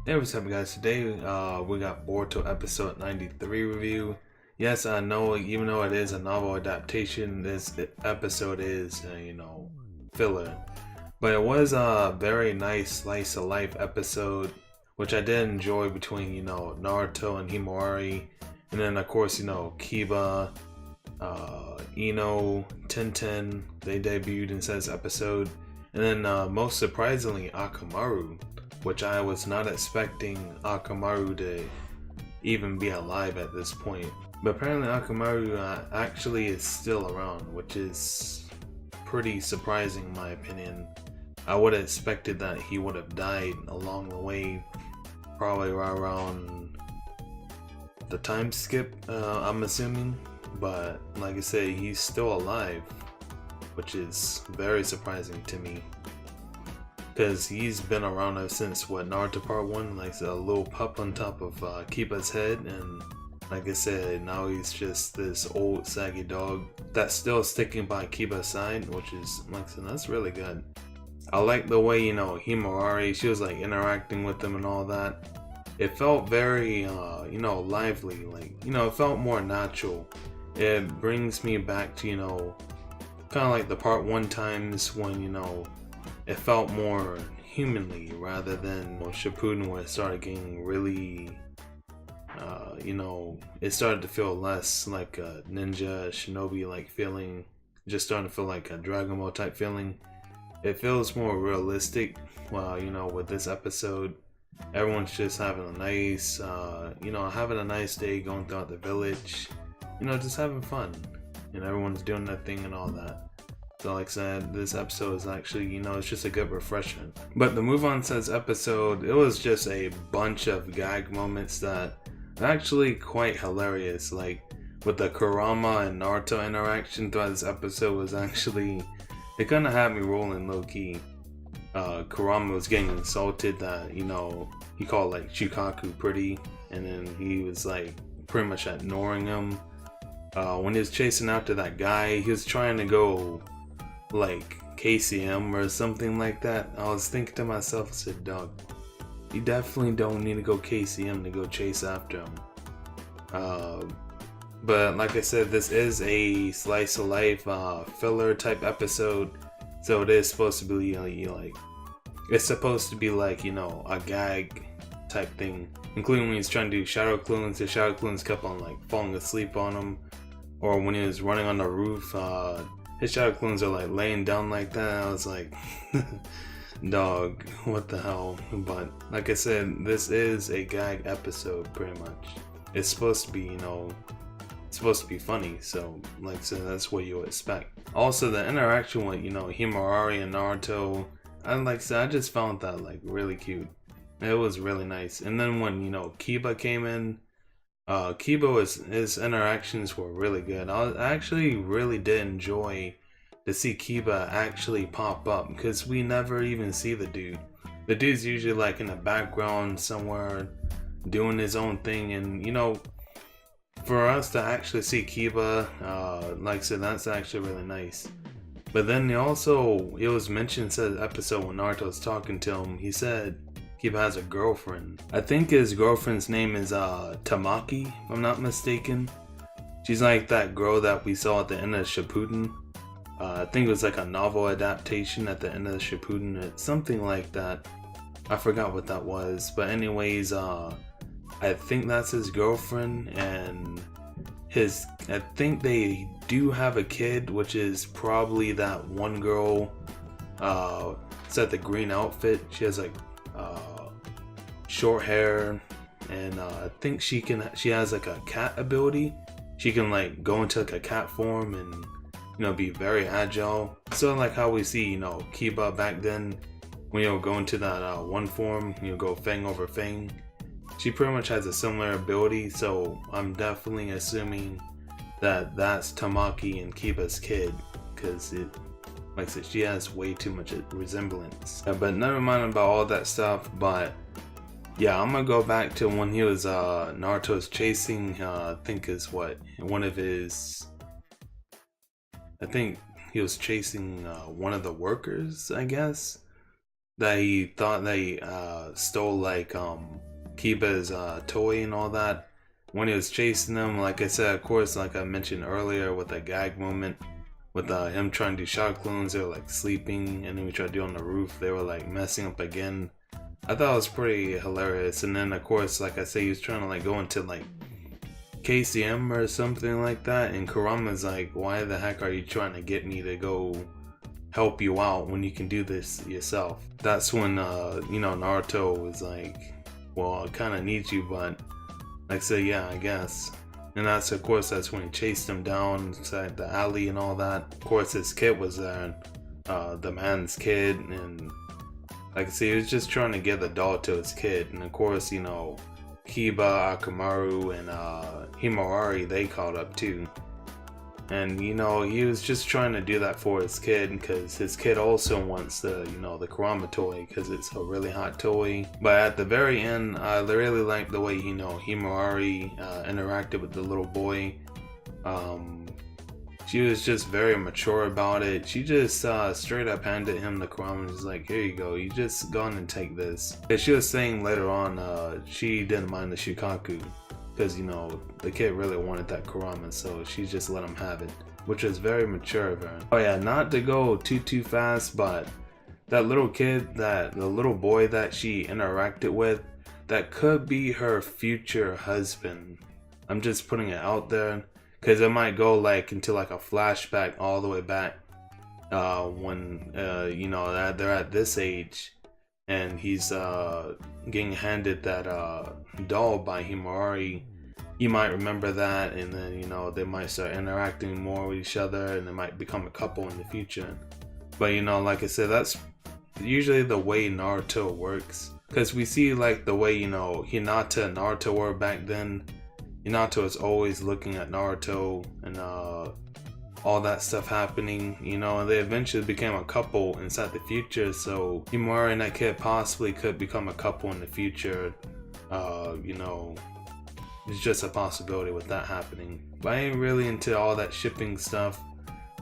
Hey, what's up, guys? Today, we got Boruto episode 93 review. Yes, I know, even though it is a novel adaptation, this episode is, filler. But it was a very nice slice of life episode, which I did enjoy between, Naruto and Himawari. And then, of course, Kiba, Ino, Tenten, they debuted in this episode. And then, most surprisingly, Akamaru, which I was not expecting Akamaru to even be alive at this point. But apparently Akamaru actually is still around, which is pretty surprising in my opinion. I would have expected that he would have died along the way, probably right around the time skip, I'm assuming. But like I said, he's still alive, which is very surprising to me. Because he's been around ever since Naruto Part 1, like a little pup on top of Kiba's head, and like I said, now he's just this old saggy dog that's still sticking by Kiba's side, which is, like I said, that's really good. I like the way, Himawari, she was like interacting with them and all that. It felt very, lively, like, it felt more natural. It brings me back to, kind of like the Part 1 times when, it felt more humanly rather than Shippuden, where it started getting really, it started to feel less like a ninja Shinobi like feeling, just starting to feel like a Dragon Ball type feeling. It feels more realistic. Well, with this episode, everyone's just having a nice, having a nice day going throughout the village, just having fun, and everyone's doing their thing and all that. So like I said, this episode is actually, it's just a good refreshment. But the Move On Says episode, it was just a bunch of gag moments that are actually quite hilarious. Like with the Kurama and Naruto interaction throughout this episode was actually, it kind of had me rolling low key. Kurama was getting insulted that, he called like Shukaku pretty, and then he was like pretty much ignoring him. When he was chasing after that guy, he was trying to go like KCM or something like that. I was thinking to myself, I said, dog, you definitely don't need to go KCM to go chase after him. But like I said, this is a slice of life filler type episode, so it is supposed to be like it's supposed to be like, a gag type thing, including when he's trying to do shadow clones. The shadow clones kept on like falling asleep on him, or when he was running on the roof, his shadow clones are like laying down like that. I was like, dog, what the hell? But like I said, this is a gag episode pretty much. It's supposed to be, it's supposed to be funny. So like I said, that's what you would expect. Also, the interaction with, Himawari and Naruto, I just found that like really cute. It was really nice. And then when, Kiba came in, his interactions were really good. I actually really did enjoy to see Kiba actually pop up, because we never even see the dude. The dude's usually like in the background somewhere doing his own thing, and for us to actually see Kiba, like I said, that's actually really nice. But then it was mentioned, said episode when Naruto was talking to him, he said Kiba has a girlfriend. I think his girlfriend's name is Tamaki, if I'm not mistaken. She's like that girl that we saw at the end of Shippuden. I think it was like a novel adaptation at the end of the Shippuden. It's something like that. I forgot what that was. But anyways, I think that's his girlfriend, and I think they do have a kid, which is probably that one girl. It's at the green outfit. She has like short hair, and I think she has like a cat ability. She can like go into like a cat form and be very agile. So like how we see Kiba back then, when go into that one form, go fang over fang. She pretty much has a similar ability, so I'm definitely assuming that that's Tamaki and Kiba's kid, because it, like I said, she has way too much resemblance. But never mind about all that stuff. But yeah, I'm gonna go back to when he was Naruto's chasing. I think is what one of his. I think he was chasing one of the workers, I guess. that he thought they stole like Kiba's toy and all that when he was chasing them. Like I said, of course, like I mentioned earlier, with that gag moment with him trying to do shot clones, they were like sleeping, and then we tried to do on the roof, they were like messing up again. I thought it was pretty hilarious. And then of course, like I say, he was trying to like go into like KCM or something like that, and Kurama's like, why the heck are you trying to get me to go help you out when you can do this yourself? That's when you know, Naruto was like, well, I kind of need you, but like I said, yeah, I guess. And that's, of course, that's when he chased him down inside the alley and all that. Of course, his kid was there, the man's kid, and like I say, he was just trying to give the doll to his kid. And of course, you know, Kiba, Akamaru, and Himawari, they caught up too. And you know, he was just trying to do that for his kid, because his kid also wants the, you know, the Kurama toy, because it's a really hot toy. But at the very end, I really liked the way, you know, Himawari interacted with the little boy. She was just very mature about it. She just straight up handed him the Kurama and was like, here you go, you just go on and take this. And she was saying later on, she didn't mind the Shukaku, because, you know, the kid really wanted that Kurama, so she just let him have it, which was very mature of her. Oh yeah, not to go too fast, but that little kid, the little boy that she interacted with, that could be her future husband. I'm just putting it out there, because it might go like into like a flashback all the way back when you know, they're at this age, and he's getting handed that doll by Himawari. You might remember that, and then, you know, they might start interacting more with each other, and they might become a couple in the future. But, you know, like I said, that's usually the way Naruto works, because we see like the way, you know, Hinata and Naruto were back then. Hinata is always looking at Naruto and all that stuff happening, you know, and they eventually became a couple inside the future. So Himawari and that kid possibly could become a couple in the future. You know, it's just a possibility with that happening. But I ain't really into all that shipping stuff.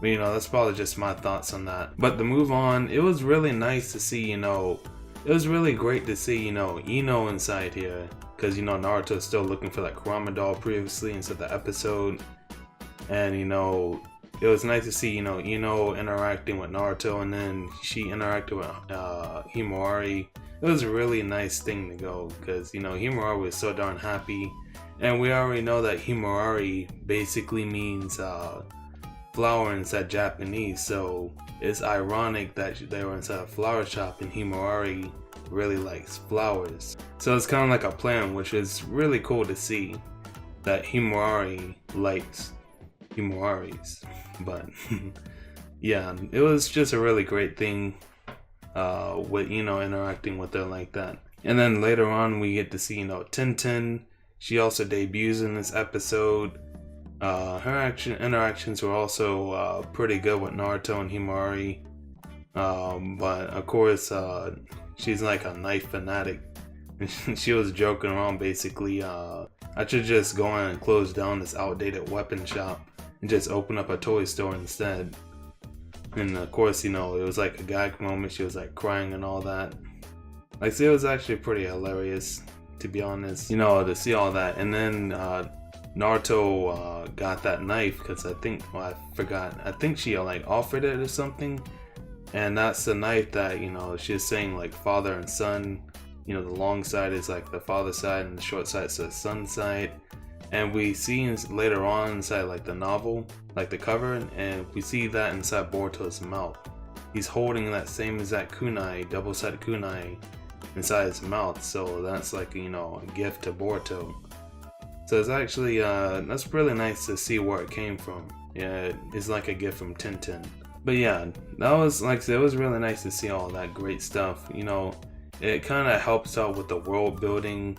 But, you know, that's probably just my thoughts on that. But to move on, it was really nice to see, you know, it was really great to see, you know, Ino inside here. Because, you know, Naruto is still looking for that Kurama doll previously inside the episode. And, you know, it was nice to see, you know, Ino interacting with Naruto, and then she interacted with Himawari. It was a really nice thing to go, because, you know, Himawari was so darn happy. And we already know that Himawari basically means flower inside Japanese, so it's ironic that they were inside a flower shop and Himawari really likes flowers. So it's kind of like a plan, which is really cool to see that Himawari likes Himawaris. But yeah, it was just a really great thing with, you know, interacting with her like that. And then later on we get to see, you know, Tenten. She also debuts in this episode. Her interactions were also pretty good with Naruto and Himawari. But of course, she's like a knife fanatic. She was joking around basically. I should just go in and close down this outdated weapon shop and just open up a toy store instead. And of course, you know, it was like a gag moment. She was like crying and all that. Like, it was actually pretty hilarious, to be honest, you know, to see all that. And then Naruto got that knife, because I think, well, I forgot, I think she like offered it or something. And that's the knife that, you know, she's saying like father and son. You know, the long side is like the father side, and the short side is the son side. And we see later on inside like the novel, like the cover, and we see that inside Boruto's mouth. He's holding that same exact kunai, double-sided kunai, inside his mouth. So that's like, you know, a gift to Boruto. So it's actually, that's really nice to see where it came from. Yeah, it's like a gift from Tenten. But yeah, that was, like I said, it was really nice to see all that great stuff. You know, it kind of helps out with the world building,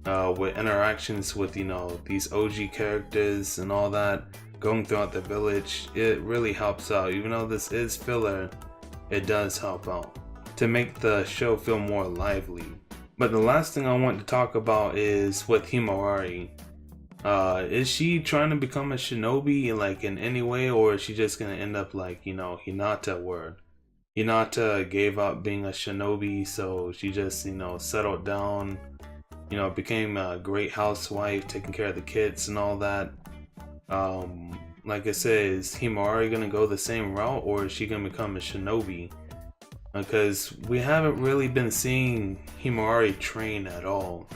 with interactions with, you know, these OG characters and all that, going throughout the village. It really helps out. Even though this is filler, it does help out to make the show feel more lively. But the last thing I want to talk about is with Himawari. Is she trying to become a shinobi, like, in any way, or is she just gonna end up like, you know, Hinata were? Hinata gave up being a shinobi, so she just, settled down, became a great housewife, taking care of the kids and all that. Like I said, is Himawari gonna go the same route, or is she gonna become a shinobi? Because we haven't really been seeing Himawari train at all.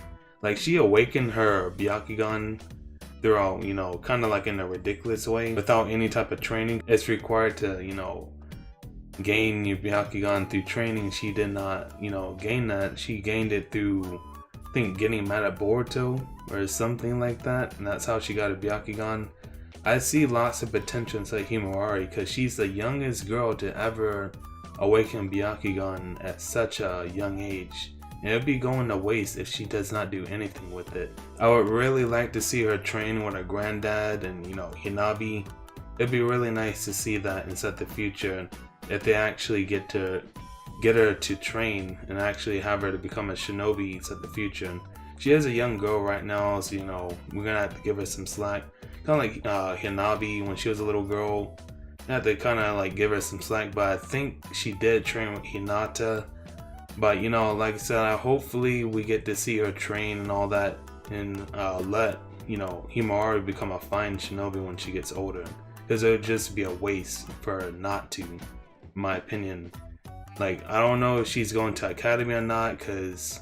Like, she awakened her Byakugan throughout, kind of like in a ridiculous way, without any type of training. It's required to, gain your Byakugan through training. She did not, gain that. She gained it through, I think, getting mad at Boruto or something like that, and that's how she got a Byakugan. I see lots of potential inside Himawari because she's the youngest girl to ever awaken Byakugan at such a young age. And it'd be going to waste if she does not do anything with it. I would really like to see her train with her granddad and, Hinabi. It'd be really nice to see that inside the future if they actually get her to train and actually have her to become a shinobi inside the future. She is a young girl right now, so we're gonna have to give her some slack. Kind of like Hinabi when she was a little girl. I have to kind of like give her some slack, but I think she did train with Hinata. But like I said, hopefully we get to see her train and all that, and let Himawari become a fine shinobi when she gets older. Because it would just be a waste for her not to, in my opinion. Like, I don't know if she's going to academy or not, because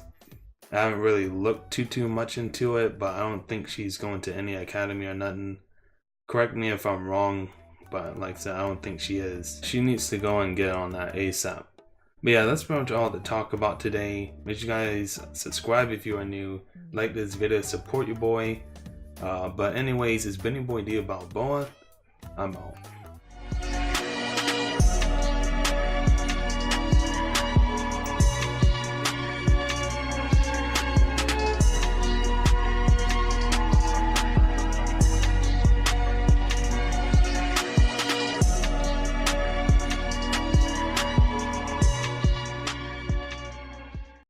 I haven't really looked too much into it, but I don't think she's going to any academy or nothing. Correct me if I'm wrong, but like I said, I don't think she is. She needs to go and get on that ASAP. But yeah, that's pretty much all to talk about today. Make sure you guys subscribe if you are new, like this video, support your boy. But anyways, it's been your boy D Balboa. I'm out.